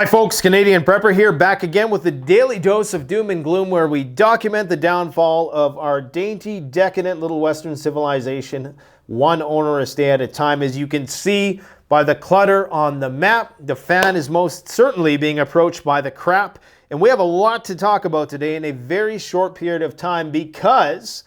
Hi folks, Canadian Prepper here, back again with a daily dose of doom and gloom where we document the downfall of our dainty, decadent little Western civilization, one onerous day at a time. As you can see by the clutter on the map, the fan is most certainly being approached by the crap. And we have a lot to talk about today in a very short period of time because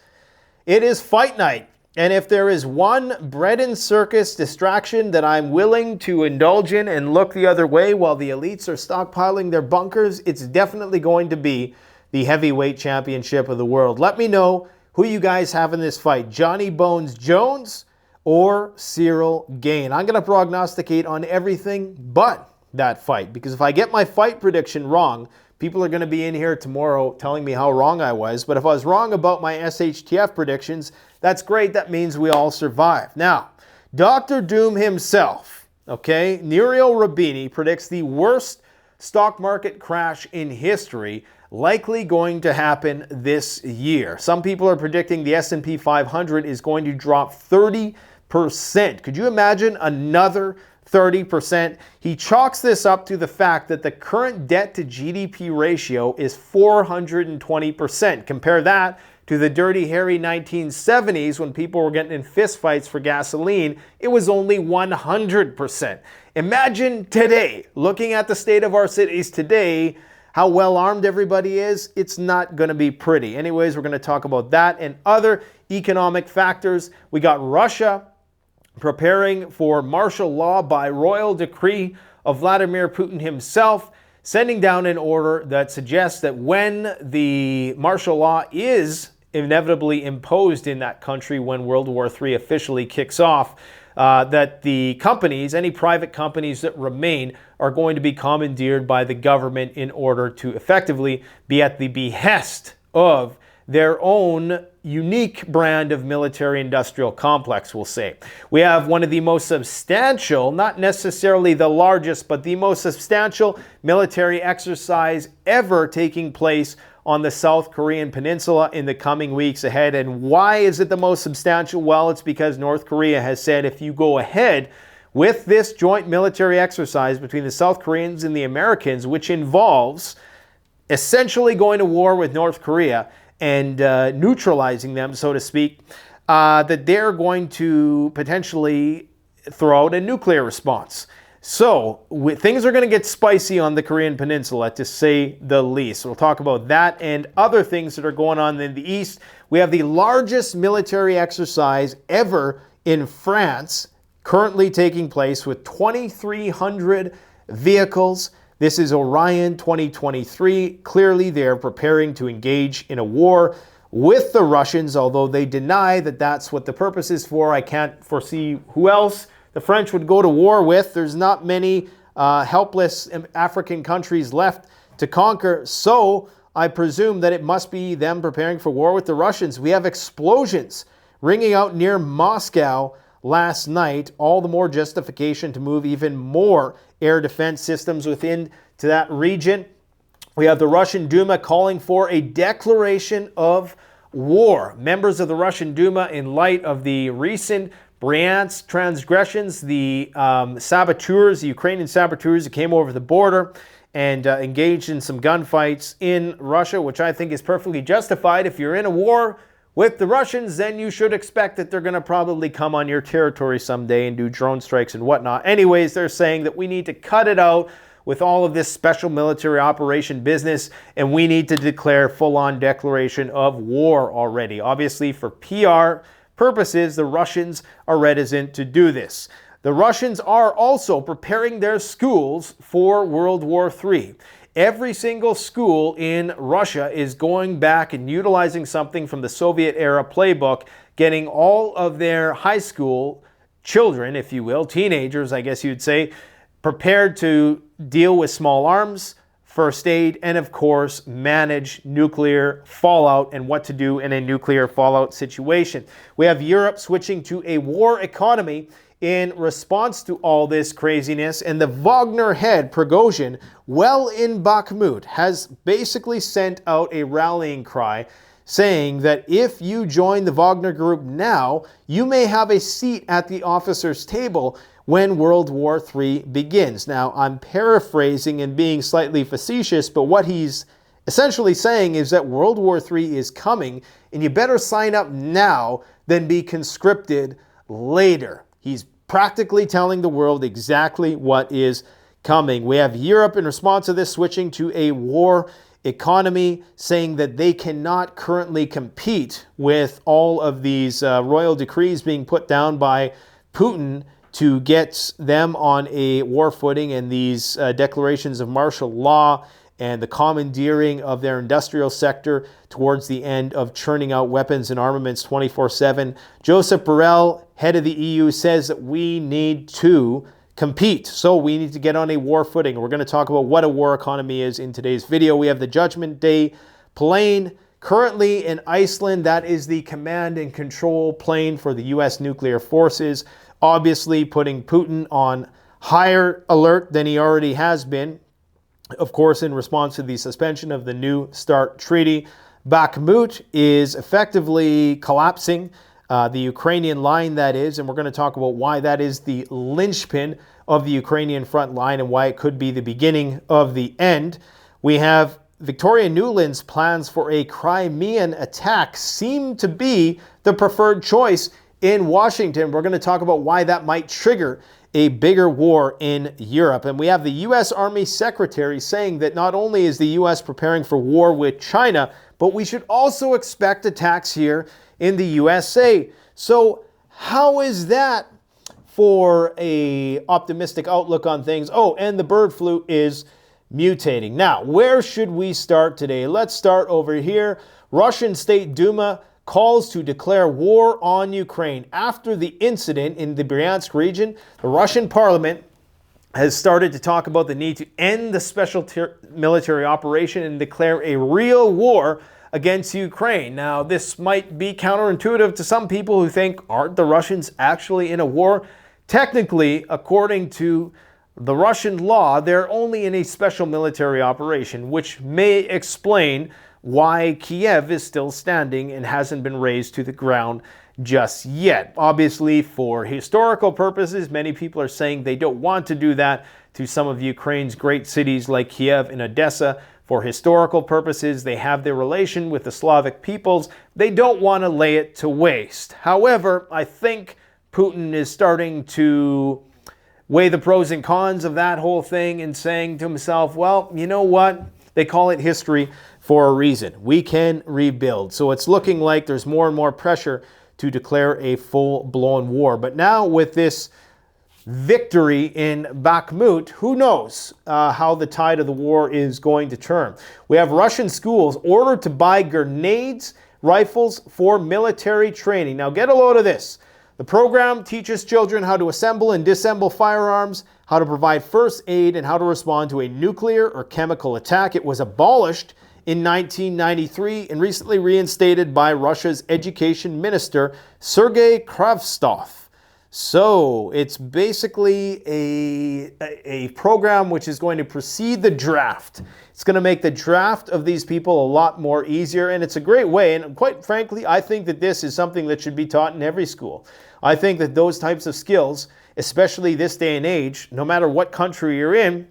it is fight night. And if there is one bread and circus distraction that I'm willing to indulge in and look the other way while the elites are stockpiling their bunkers, it's definitely going to be the heavyweight championship of the world. Let me know who you guys have in this fight, Johnny Bones Jones or Cyril Gane. I'm going to prognosticate on everything but that fight, because if I get my fight prediction wrong, people are going to be in here tomorrow telling me how wrong I was. But if I was wrong about my SHTF predictions, that's great. That means we all survive. Now, Dr. Doom himself, okay, Nouriel Roubini predicts the worst stock market crash in history, likely going to happen this year. Some people are predicting the S&P 500 is going to drop 30%. Could you imagine another 30%? He chalks this up to the fact that the current debt to GDP ratio is 420%. Compare that to the dirty, hairy 1970s when people were getting in fistfights for gasoline. It was only 100%. Imagine today, looking at the state of our cities today, how well armed everybody is. It's not going to be pretty. Anyways, we're going to talk about that and other economic factors. We got Russia preparing for martial law by royal decree of Vladimir Putin himself, sending down an order that suggests that when the martial law is inevitably imposed in that country, when World War III officially kicks off, that the companies, any private companies that remain, are going to be commandeered by the government in order to effectively be at the behest of their own unique brand of military-industrial complex, we'll say. We have one of the most substantial, not necessarily the largest, but the most substantial military exercise ever taking place on the South Korean peninsula in the coming weeks ahead. And why is it the most substantial? Well, it's because North Korea has said if you go ahead with this joint military exercise between the South Koreans and the Americans, which involves essentially going to war with North Korea and neutralizing them, so to speak, that they're going to potentially throw out a nuclear response. So things are going to get spicy on the Korean Peninsula, to say the least. We'll talk about that and other things that are going on in the East. We have the largest military exercise ever in France, currently taking place with 2,300 vehicles. This is Orion 2023. Clearly, they're preparing to engage in a war with the Russians, although they deny that that's what the purpose is for. I can't foresee who else the French would go to war with. There's not many helpless African countries left to conquer, so I presume that it must be them preparing for war with the Russians. We have explosions ringing out near Moscow last night, all the more justification to move even more air defense systems within to that region. We have the Russian Duma calling for a declaration of war. Members of the Russian Duma, in light of the recent Bryansk transgressions, the saboteurs, the Ukrainian saboteurs that came over the border and engaged in some gunfights in Russia, which I think is perfectly justified. If you're in a war with the Russians, then you should expect that they're going to probably come on your territory someday and do drone strikes and whatnot. Anyways, they're saying that we need to cut it out with all of this special military operation business, and we need to declare full-on declaration of war already. Obviously, for PR purposes, the Russians are reticent to do this. The Russians are also preparing their schools for World War III. Every single school in Russia is going back and utilizing something from the Soviet-era playbook, getting all of their high school children, if you will, teenagers, I guess you'd say, prepared to deal with small arms, first aid, and of course, manage nuclear fallout and what to do in a nuclear fallout situation. We have Europe switching to a war economy in response to all this craziness, and the Wagner head, Prigozhin, well in Bakhmut, has basically sent out a rallying cry saying that if you join the Wagner group now, you may have a seat at the officers' table when World War III begins. Now, I'm paraphrasing and being slightly facetious, but what he's essentially saying is that World War III is coming, and you better sign up now than be conscripted later. He's practically telling the world exactly what is coming. We have Europe in response to this switching to a war economy, saying that they cannot currently compete with all of these royal decrees being put down by Putin to get them on a war footing, and these declarations of martial law and the commandeering of their industrial sector towards the end of churning out weapons and armaments 24/7. Joseph Borrell, head of the EU, says that we need to compete. So we need to get on a war footing. We're going to talk about what a war economy is in today's video. We have the Judgment Day plane currently in Iceland. That is the command and control plane for the U.S. nuclear forces, obviously putting Putin on higher alert than he already has been, of course, in response to the suspension of the New START treaty. Bakhmut is effectively collapsing, the Ukrainian line that is, and we're going to talk about why that is the linchpin of the Ukrainian front line and why it could be the beginning of the end. We have Victoria Nuland's plans for a Crimean attack seem to be the preferred choice in Washington. We're going to talk about why that might trigger a bigger war in Europe. And we have the U.S. Army Secretary saying that not only is the U.S. preparing for war with China, but we should also expect attacks here in the USA. So how is that for a optimistic outlook on things? Oh, and the bird flu is mutating. Now, where should we start today? Let's start over here. Russian State Duma calls to declare war on Ukraine. After the incident in the Bryansk region, the Russian parliament has started to talk about the need to end the special military operation and declare a real war against Ukraine. Now, this might be counterintuitive to some people who think, aren't the Russians actually in a war? Technically, according to the Russian law, they're only in a special military operation, which may explain why Kiev is still standing and hasn't been razed to the ground just yet. Obviously, for historical purposes, many people are saying they don't want to do that to some of Ukraine's great cities like Kiev and Odessa. For historical purposes, they have their relation with the Slavic peoples. They don't want to lay it to waste. However, I think Putin is starting to weigh the pros and cons of that whole thing and saying to himself, well, you know what? They call it history for a reason. We can rebuild. So it's looking like there's more and more pressure to declare a full-blown war. But now with this victory in Bakhmut, who knows how the tide of the war is going to turn. We have Russian schools ordered to buy grenades, rifles for military training. Now get a load of this. The program teaches children how to assemble and disassemble firearms, how to provide first aid, and how to respond to a nuclear or chemical attack. It was abolished in 1993 and recently reinstated by Russia's education minister, Sergei Kravtsov. So it's basically a program which is going to precede the draft. It's going to make the draft of these people a lot more easier, and it's a great way. And quite frankly, I think that this is something that should be taught in every school. I think that those types of skills, especially this day and age, no matter what country you're in,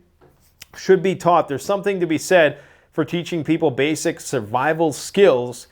should be taught. There's something to be said for teaching people basic survival skills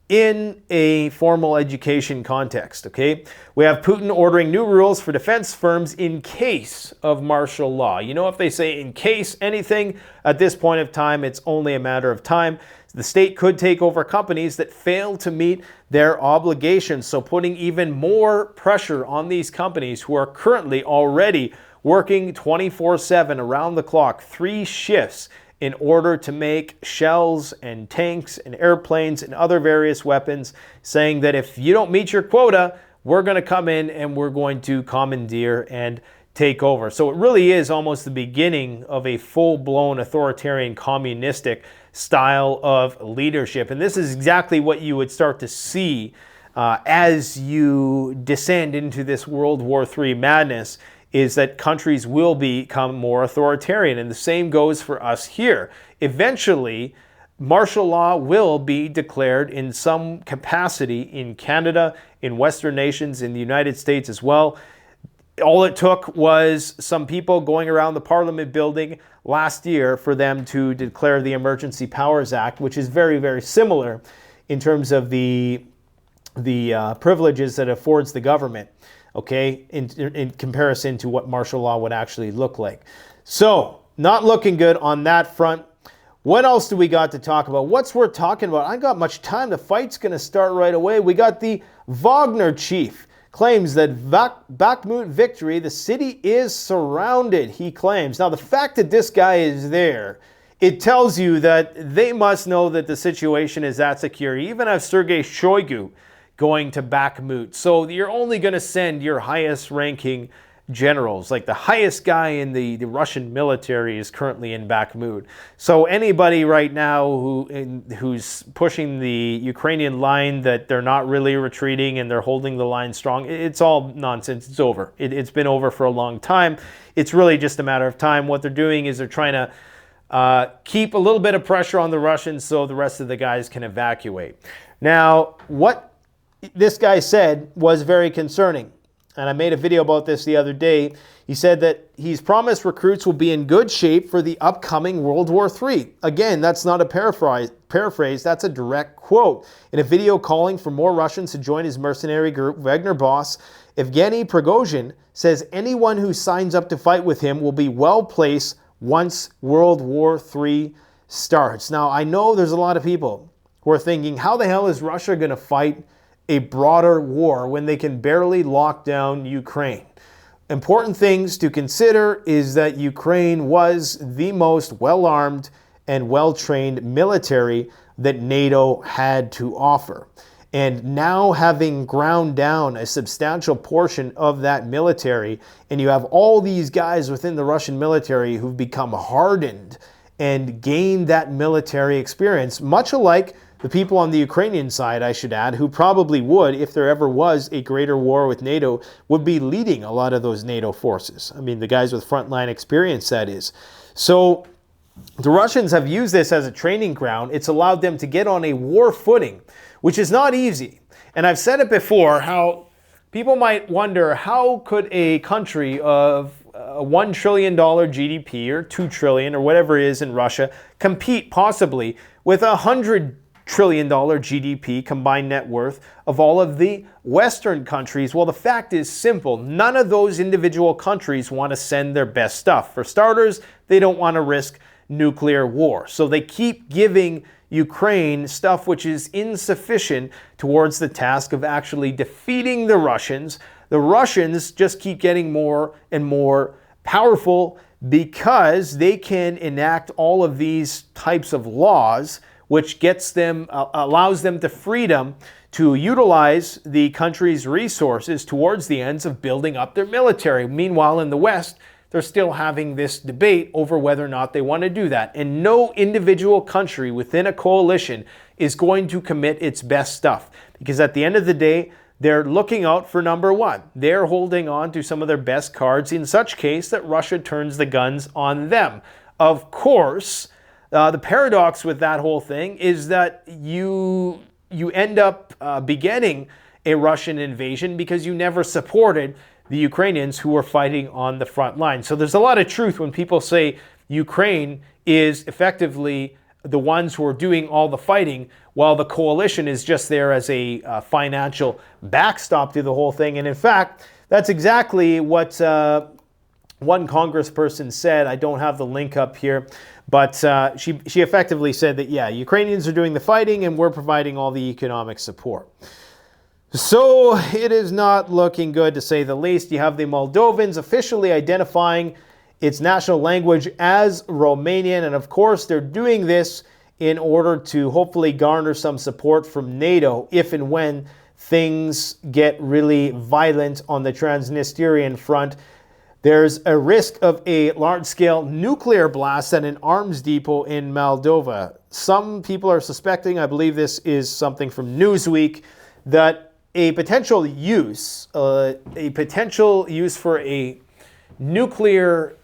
in a formal education context, okay? We have Putin ordering new rules for defense firms in case of martial law. You know, if they say in case anything, at this point of time, it's only a matter of time. The state could take over companies that fail to meet their obligations, so putting even more pressure on these companies who are currently already working 24/7 around the clock, 3 shifts, in order to make shells and tanks and airplanes and other various weapons, saying that if you don't meet your quota, we're going to come in and we're going to commandeer and take over. So it really is almost the beginning of a full-blown authoritarian communistic style of leadership. And this is exactly what you would start to see as you descend into this World War III madness, is that countries will become more authoritarian. And the same goes for us here. Eventually, martial law will be declared in some capacity in Canada, in Western nations, in the United States as well. All it took was some people going around the Parliament building last year for them to declare the Emergency Powers Act, which is very, very similar in terms of the privileges that it affords the government, okay, in comparison to what martial law would actually look like. So, not looking good on that front. What else do we got to talk about? What's worth talking about? I got much time. The fight's going to start right away. We got the Wagner chief claims that Bakhmut victory, the city is surrounded, he claims. Now, the fact that this guy is there, it tells you that they must know that the situation is that secure. You even have Sergei Shoigu going to Bakhmut. So you're only going to send your highest ranking generals. Like the highest guy in the Russian military is currently in Bakhmut. So anybody right now who's pushing the Ukrainian line that they're not really retreating and they're holding the line strong, it's all nonsense. It's over. It's been over for a long time. It's really just a matter of time. What they're doing is they're trying to keep a little bit of pressure on the Russians so the rest of the guys can evacuate. Now, what this guy said was very concerning. And I made a video about this the other day. He said that he's promised recruits will be in good shape for the upcoming World War III. Again, that's not a paraphrase, that's a direct quote. In a video calling for more Russians to join his mercenary group, Wagner boss Evgeny Prigozhin says anyone who signs up to fight with him will be well placed once World War III starts. Now, I know there's a lot of people who are thinking, how the hell is Russia going to fight a broader war when they can barely lock down Ukraine? Important things to consider is that Ukraine was the most well-armed and well-trained military that NATO had to offer. And now having ground down a substantial portion of that military, and you have all these guys within the Russian military who've become hardened and gained that military experience, much alike the people on the Ukrainian side, I should add, who probably would, if there ever was a greater war with NATO, would be leading a lot of those NATO forces. I mean, the guys with frontline experience, that is. So the Russians have used this as a training ground. It's allowed them to get on a war footing, which is not easy. And I've said it before, how people might wonder, how could a country of $1 trillion GDP or $2 trillion or whatever it is in Russia compete possibly with $100 trillion GDP combined net worth of all of the Western countries? Well, the fact is simple. None of those individual countries want to send their best stuff. For starters, they don't want to risk nuclear war. So they keep giving Ukraine stuff which is insufficient towards the task of actually defeating the Russians. The Russians just keep getting more and more powerful because they can enact all of these types of laws, which gets them, allows them the freedom to utilize the country's resources towards the ends of building up their military. Meanwhile, in the West, they're still having this debate over whether or not they want to do that. And no individual country within a coalition is going to commit its best stuff, because at the end of the day, they're looking out for number one. They're holding on to some of their best cards in such case that Russia turns the guns on them. Of course, the paradox with that whole thing is that you end up begetting a Russian invasion because you never supported the Ukrainians who were fighting on the front line. So there's a lot of truth when people say Ukraine is effectively the ones who are doing all the fighting, while the coalition is just there as a financial backstop to the whole thing. And in fact, that's exactly what one congressperson said. I don't have the link up here, but she effectively said that, yeah, Ukrainians are doing the fighting and we're providing all the economic support. So it is not looking good, to say the least. You have the Moldovans officially identifying its national language as Romanian, and of course they're doing this in order to hopefully garner some support from NATO if and when things get really violent on the Transnistrian front. There's a risk of a large-scale nuclear blast at an arms depot in Moldova. Some people are suspecting, I believe this is something from Newsweek, that a potential use for a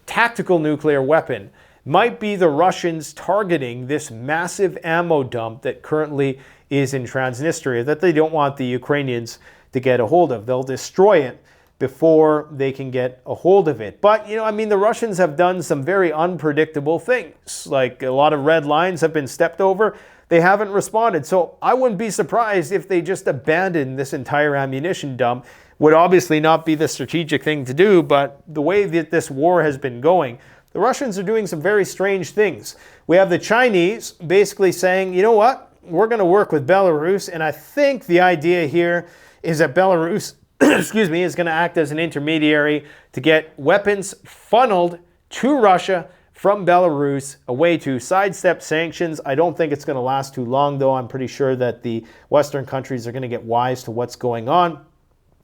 tactical nuclear weapon might be the Russians targeting this massive ammo dump that currently is in Transnistria that they don't want the Ukrainians to get a hold of. They'll destroy it before they can get a hold of it. But, I mean, the Russians have done some very unpredictable things. Like, a lot of red lines have been stepped over. They haven't responded. So I wouldn't be surprised if they just abandoned this entire ammunition dump. Would obviously not be the strategic thing to do, but the way that this war has been going, the Russians are doing some very strange things. We have the Chinese basically saying, you know what, we're going to work with Belarus, and I think the idea here is that Belarus excuse me, is going to act as an intermediary to get weapons funneled to Russia from Belarus, a way to sidestep sanctions. I don't think it's going to last too long, though. I'm pretty sure that the Western countries are going to get wise to what's going on,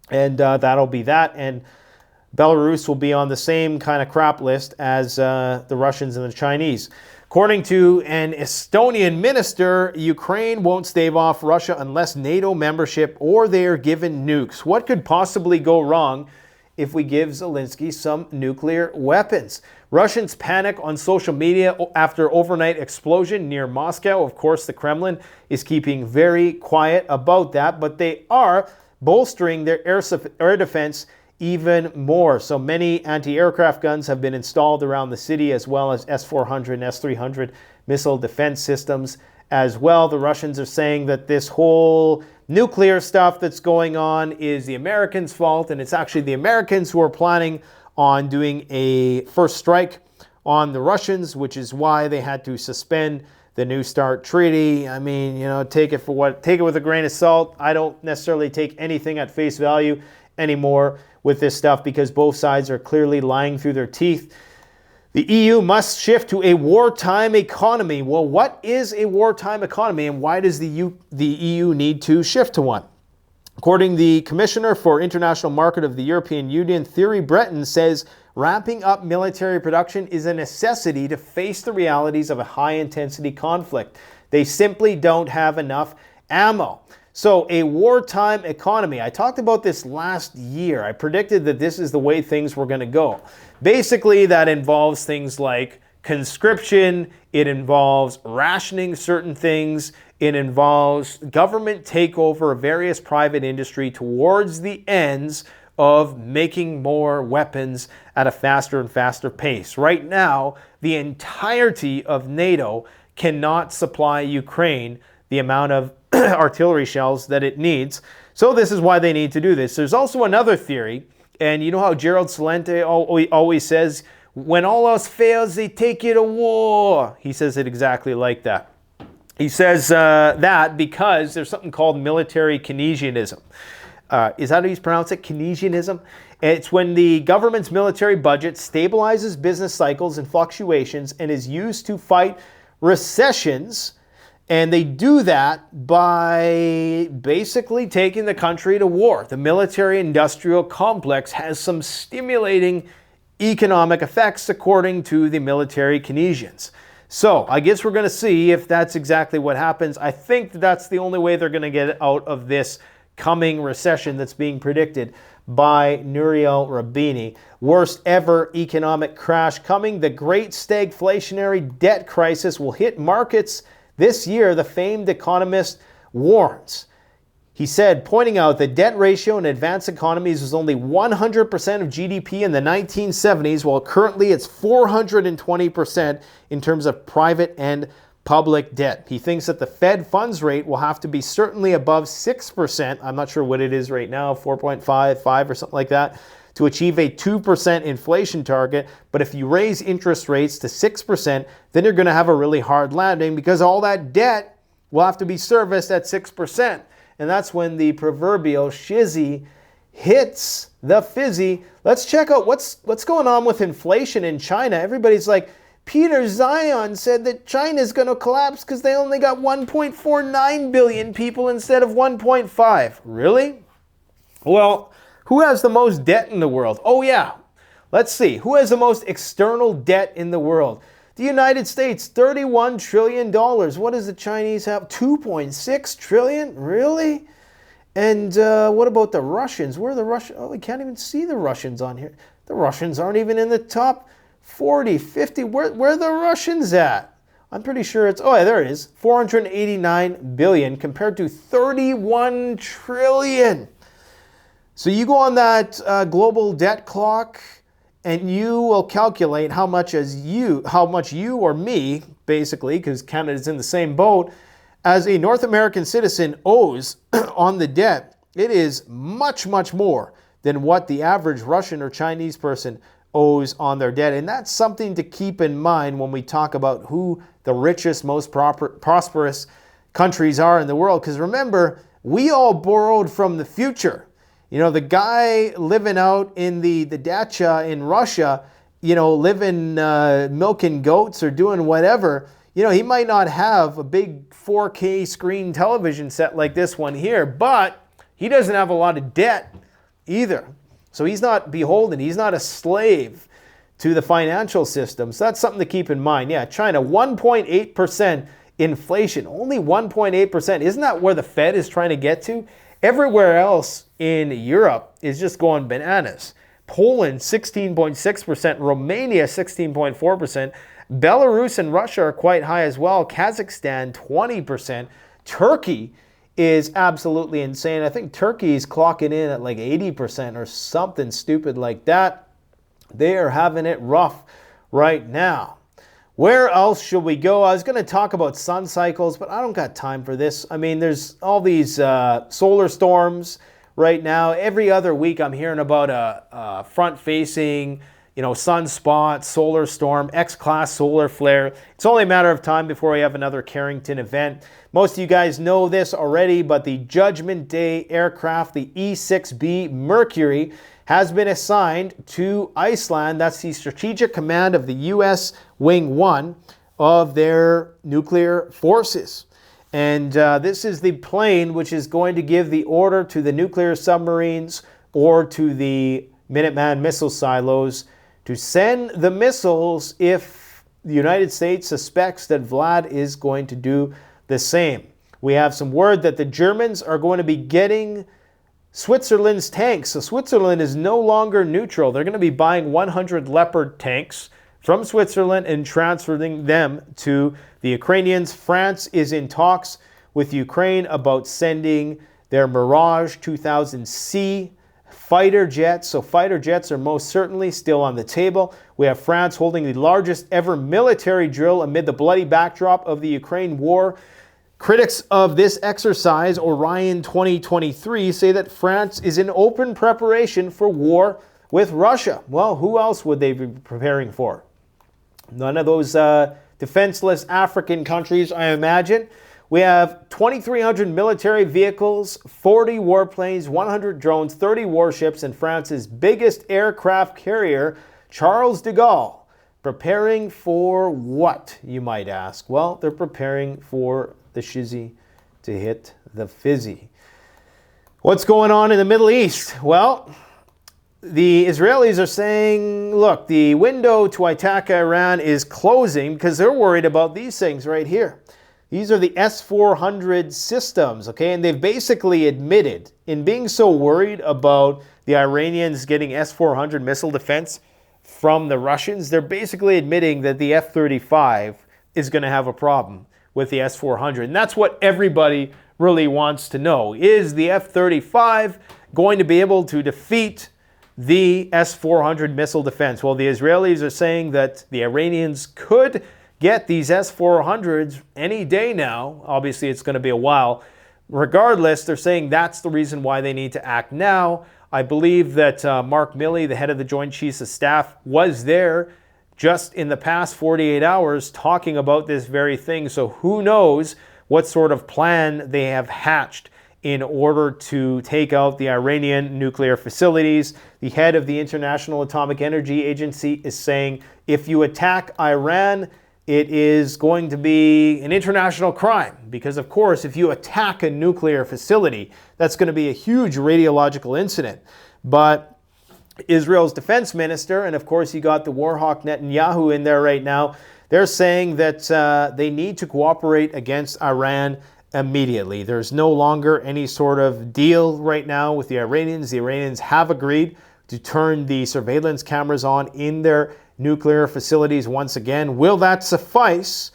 and that'll be that. And Belarus will be on the same kind of crap list as the Russians and the Chinese. According to an Estonian minister, Ukraine won't stave off Russia unless NATO membership or they are given nukes. What could possibly go wrong if we give Zelensky some nuclear weapons? Russians panic on social media after overnight explosion near Moscow. Of course, the Kremlin is keeping very quiet about that, but they are bolstering their air defense even more. So many anti-aircraft guns have been installed around the city, as well as S-400 and S-300 missile defense systems as well. The Russians are saying that this whole nuclear stuff that's going on is the Americans' fault, and it's actually the Americans who are planning on doing a first strike on the Russians, which is why they had to suspend the New START treaty. I mean, take it with a grain of salt. I don't necessarily take anything at face value anymore with this stuff, because both sides are clearly lying through their teeth. The EU must shift to a wartime economy. Well, what is a wartime economy, and why does the EU need to shift to one? According to the Commissioner for International Market of the European Union, Thierry Breton, says ramping up military production is a necessity to face the realities of a high-intensity conflict. They simply don't have enough ammo. So a wartime economy, I talked about this last year. I predicted that this is the way things were going to go. Basically, that involves things like conscription, it involves rationing certain things, it involves government takeover of various private industry towards the ends of making more weapons at a faster and faster pace. Right now, the entirety of NATO cannot supply Ukraine the amount of artillery shells that it needs. So this is why they need to do this. There's also another theory, and you know how Gerald Celente always says, when all else fails, they take you to war. He says it exactly like that. He says that because there's something called military Keynesianism. Is that how you pronounce it? Keynesianism? It's when the government's military budget stabilizes business cycles and fluctuations and is used to fight recessions. And they do that by basically taking the country to war. The military-industrial complex has some stimulating economic effects, according to the military Keynesians. So I guess we're going to see if that's exactly what happens. I think that's the only way they're going to get out of this coming recession that's being predicted by Nouriel Roubini. Worst ever economic crash coming. The great stagflationary debt crisis will hit markets this year, the famed economist warns. He said, pointing out the debt ratio in advanced economies was only 100% of GDP in the 1970s, while currently it's 420% in terms of private and public debt. He thinks that the Fed funds rate will have to be certainly above 6%. I'm not sure what it is right now, 4.5, 5 or something like that, to achieve a 2% inflation target. But if you raise interest rates to 6%, then you're going to have a really hard landing, because all that debt will have to be serviced at 6%. And that's when the proverbial shizzy hits the fizzy. Let's check out what's going on with inflation in China. Everybody's like, Peter Zion said that China's going to collapse because they only got 1.49 billion people instead of 1.5. Really? Well, who has the most debt in the world? Oh yeah, let's see. Who has the most external debt in the world? The United States, $31 trillion. What does the Chinese have? 2.6 trillion? Really? And what about the Russians? Where are the Russians? Oh, we can't even see the Russians on here. The Russians aren't even in the top 40, 50. Where are the Russians at? I'm pretty sure it's, oh yeah, there it is. 489 billion compared to 31 trillion. So you go on that global debt clock and you will calculate how much you or me, basically, because Canada's in the same boat, as a North American citizen owes on the debt. It is much, much more than what the average Russian or Chinese person owes on their debt. And that's something to keep in mind when we talk about who the richest, most prosperous countries are in the world. Because remember, we all borrowed from the future. You know, the guy living out in the dacha in Russia, you know, living milking goats or doing whatever, you know, he might not have a big 4K screen television set like this one here, but he doesn't have a lot of debt either. So he's not beholden. He's not a slave to the financial system. So that's something to keep in mind. Yeah, China, 1.8% inflation, only 1.8%. Isn't that where the Fed is trying to get to? Everywhere else in Europe is just going bananas. Poland, 16.6%. Romania, 16.4%. Belarus and Russia are quite high as well. Kazakhstan, 20%. Turkey is absolutely insane. I think Turkey is clocking in at like 80% or something stupid like that. They are having it rough right now. Where else should we go? I was going to talk about sun cycles, but I don't got time for this. I mean, there's all these solar storms right now. Every other week I'm hearing about a front-facing, you know, sunspot, solar storm, X-class solar flare. It's only a matter of time before we have another Carrington event. Most of you guys know this already, but the Judgment Day aircraft, the E-6B Mercury, has been assigned to Iceland. That's the Strategic Command of the U.S. Wing 1 of their nuclear forces. And this is the plane which is going to give the order to the nuclear submarines or to the Minuteman missile silos to send the missiles if the United States suspects that Vlad is going to do the same. We have some word that the Germans are going to be getting Switzerland's tanks. So Switzerland is no longer neutral. They're going to be buying 100 Leopard tanks from Switzerland and transferring them to the Ukrainians. France is in talks with Ukraine about sending their Mirage 2000C fighter jets. So fighter jets are most certainly still on the table. We have France holding the largest ever military drill amid the bloody backdrop of the Ukraine war. Critics of this exercise, Orion 2023, say that France is in open preparation for war with Russia. Well, who else would they be preparing for? None of those defenseless African countries, I imagine. We have 2,300 military vehicles, 40 warplanes, 100 drones, 30 warships, and France's biggest aircraft carrier, Charles de Gaulle. Preparing for what, you might ask? Well, they're preparing for the shizzy to hit the fizzy. What's going on in the Middle East? Well, the Israelis are saying, look, the window to attack Iran is closing because they're worried about these things right here. These are the S-400 systems, okay? And they've basically admitted, in being so worried about the Iranians getting S-400 missile defense from the Russians, they're basically admitting that the F-35 is going to have a problem with the S-400. And that's what everybody really wants to know. Is the F-35 going to be able to defeat the S-400 missile defense? Well, the Israelis are saying that the Iranians could get these S-400s any day now. Obviously, it's going to be a while. Regardless, they're saying that's the reason why they need to act now. I believe that Mark Milley, the head of the Joint Chiefs of Staff, was there just in the past 48 hours talking about this very thing. So who knows what sort of plan they have hatched in order to take out the Iranian nuclear facilities. The head of the International Atomic Energy Agency is saying if you attack Iran, it is going to be an international crime. Because, of course, if you attack a nuclear facility, that's going to be a huge radiological incident. But Israel's defense minister, and of course you got the warhawk Netanyahu in there right now, they're saying that they need to cooperate against Iran immediately. There's no longer any sort of deal right now with the Iranians. The Iranians have agreed to turn the surveillance cameras on in their nuclear facilities once again. Will that suffice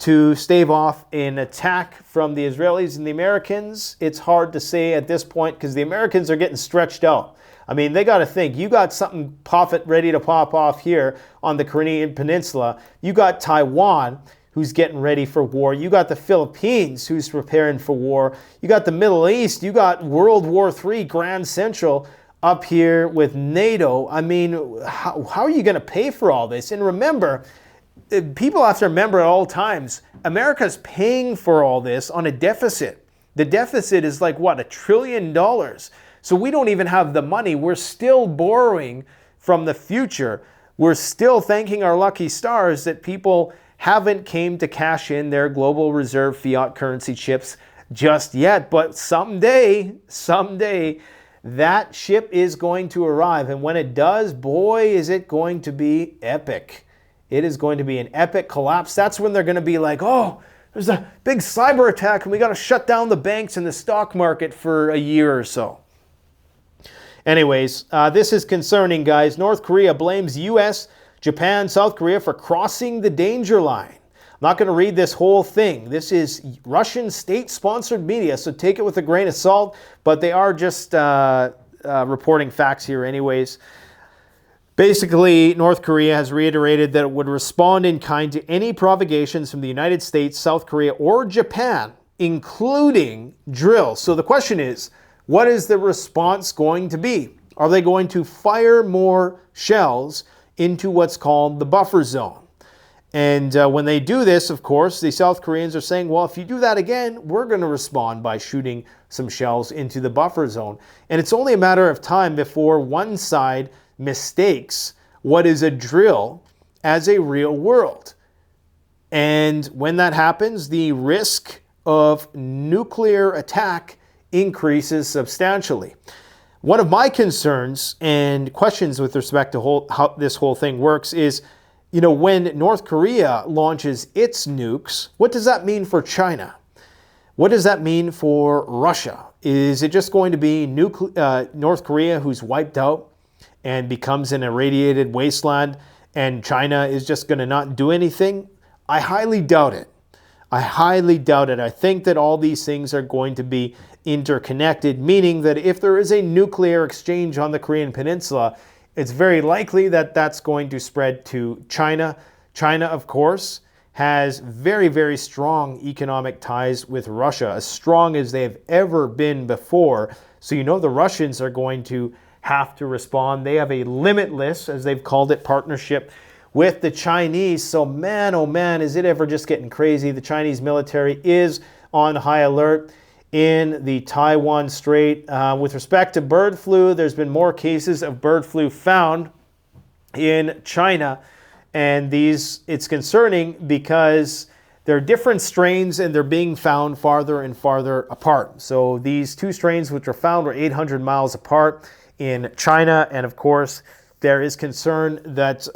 to stave off an attack from the Israelis and the Americans? It's hard to say at this point because the Americans are getting stretched out. I mean, they got to think, you got something ready to pop off here on the Korean Peninsula. You got Taiwan, who's getting ready for war. You got the Philippines, who's preparing for war. You got the Middle East. You got World War III, Grand Central up here with NATO. I mean, how are you going to pay for all this? And remember, people have to remember at all times, America's paying for all this on a deficit. The deficit is like, what, $1 trillion? So we don't even have the money. We're still borrowing from the future. We're still thanking our lucky stars that people haven't came to cash in their global reserve fiat currency chips just yet. But someday, that ship is going to arrive. And when it does, boy, is it going to be epic. It is going to be an epic collapse. That's when they're going to be like, oh, there's a big cyber attack and we got to shut down the banks and the stock market for a year or so. Anyways, this is concerning, guys. North Korea blames U.S., Japan, South Korea for crossing the danger line. I'm not going to read this whole thing. This is Russian state-sponsored media, so take it with a grain of salt, but they are just reporting facts here anyways. Basically, North Korea has reiterated that it would respond in kind to any provocations from the United States, South Korea, or Japan, including drills. So the question is, what is the response going to be? Are they going to fire more shells into what's called the buffer zone? And when they do this, of course, the South Koreans are saying, well, if you do that again, we're going to respond by shooting some shells into the buffer zone. And it's only a matter of time before one side mistakes what is a drill as a real world. And when that happens, the risk of nuclear attack increases substantially. One of my concerns and questions with respect to how this whole thing works is, you know, when North Korea launches its nukes, what does that mean for China? What does that mean for Russia? Is it just going to be North Korea who's wiped out and becomes an irradiated wasteland and China is just going to not do anything? I highly doubt it. I highly doubt it. I think that all these things are going to be interconnected, meaning that if there is a nuclear exchange on the Korean Peninsula, it's very likely that that's going to spread to China. China, of course, has very, very strong economic ties with Russia, as strong as they've ever been before. So you know the Russians are going to have to respond. They have a limitless, as they've called it, partnership with the Chinese. So man, oh man, is it ever just getting crazy. The Chinese military is on high alert in the Taiwan Strait. With respect to bird flu, there's been more cases of bird flu found in China. And it's concerning because there are different strains and they're being found farther and farther apart. So these two strains which were found were 800 miles apart in China. And of course, there is concern that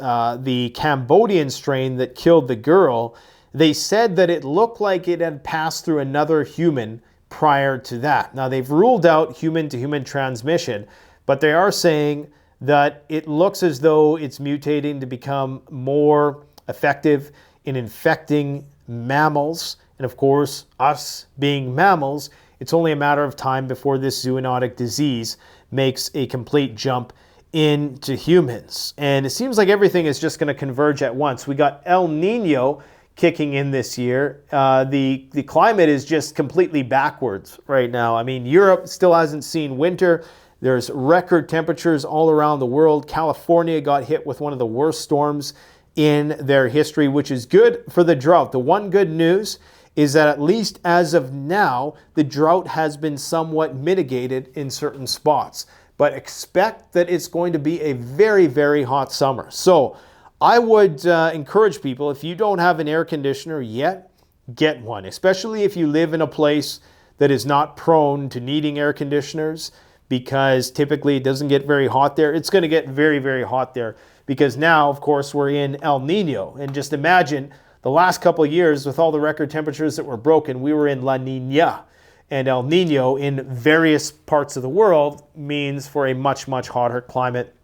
the Cambodian strain that killed the girl, they said that it looked like it had passed through another human prior to that. Now, they've ruled out human-to-human transmission, but they are saying that it looks as though it's mutating to become more effective in infecting mammals. And of course, us being mammals, it's only a matter of time before this zoonotic disease makes a complete jump into humans. And it seems like everything is just going to converge at once. We got El Nino kicking in this year. The climate is just completely backwards right now. I mean, Europe still hasn't seen winter. There's record temperatures all around the world. California got hit with one of the worst storms in their history, which is good for the drought. The one good news is that at least as of now, the drought has been somewhat mitigated in certain spots. But expect that it's going to be a very, very hot summer. So I would encourage people, if you don't have an air conditioner yet, get one, especially if you live in a place that is not prone to needing air conditioners, because typically it doesn't get very hot there. It's going to get very, very hot there because now, of course, we're in El Nino. And just imagine the last couple of years with all the record temperatures that were broken, we were in La Nina. And El Nino in various parts of the world means for a much, much hotter climate.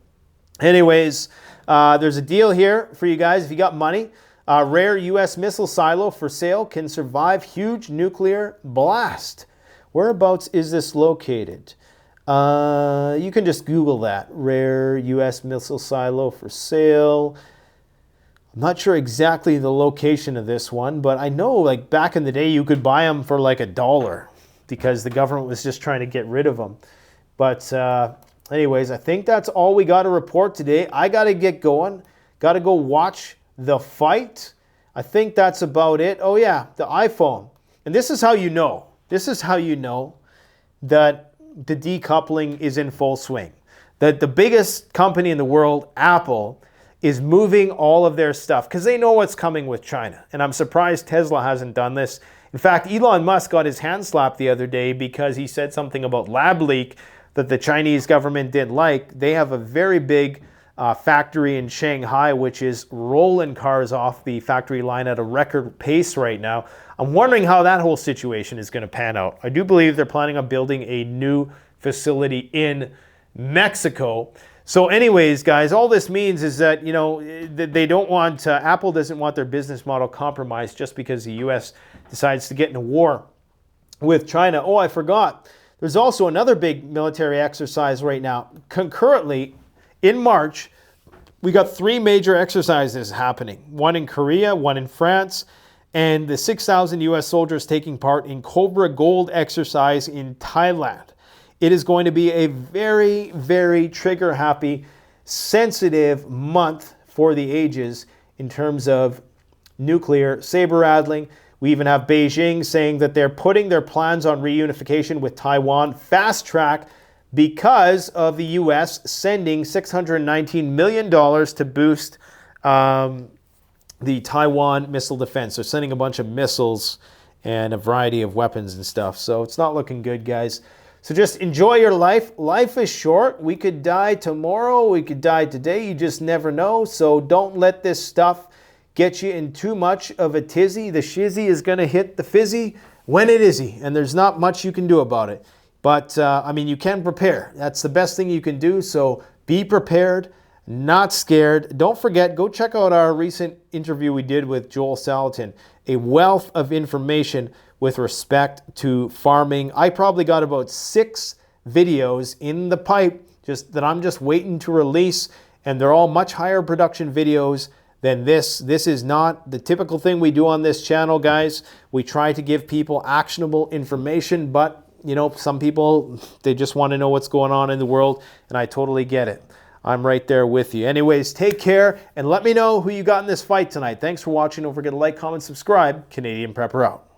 Anyways, there's a deal here for you guys. If you got money, Rare U.S. missile silo for sale, can survive huge nuclear blast. Whereabouts is this located? You can just Google that. Rare U.S. missile silo for sale. I'm not sure exactly the location of this one, but I know like back in the day you could buy them for like $1 because the government was just trying to get rid of them. But anyways, I think that's all we got to report today. I got to get going. Got to go watch the fight. I think that's about it. Oh yeah, the iPhone. And this is how you know. This is how you know that the decoupling is in full swing. That the biggest company in the world, Apple, is moving all of their stuff because they know what's coming with China. And I'm surprised Tesla hasn't done this. In fact, Elon Musk got his hand slapped the other day because he said something about lab leak that the Chinese government didn't like. They have a very big factory in Shanghai, which is rolling cars off the factory line at a record pace right now. I'm wondering how that whole situation is going to pan out. I do believe they're planning on building a new facility in Mexico. So anyways, guys, all this means is that, you know, they don't want, Apple doesn't want their business model compromised just because the U.S. decides to get in a war with China. Oh, I forgot. There's also another big military exercise right now. Concurrently, in March, we got 3 major exercises happening. One in Korea, one in France, and the 6,000 U.S. soldiers taking part in Cobra Gold exercise in Thailand. It is going to be a very, very trigger-happy, sensitive month for the ages in terms of nuclear saber-rattling. We even have Beijing saying that they're putting their plans on reunification with Taiwan fast-track because of the U.S. sending $619 million to boost the Taiwan missile defense. They're sending a bunch of missiles and a variety of weapons and stuff. So it's not looking good, guys. So just enjoy your life. Life is short. We could die tomorrow. We could die today. You just never know. So don't let this stuff get you in too much of a tizzy. The shizzy is going to hit the fizzy when it isy, and there's not much you can do about it. But, I mean, you can prepare. That's the best thing you can do. So be prepared, not scared. Don't forget, go check out our recent interview we did with Joel Salatin. A wealth of information with respect to farming. I probably got about 6 videos in the pipe just that I'm just waiting to release, and they're all much higher production videos than this. This is not the typical thing we do on this channel, guys. We try to give people actionable information, but you know, some people, they just want to know what's going on in the world, and I totally get it. I'm right there with you. Anyways, take care, and let me know who you got in this fight tonight. Thanks for watching. Don't forget to like, comment, subscribe. Canadian Prepper out.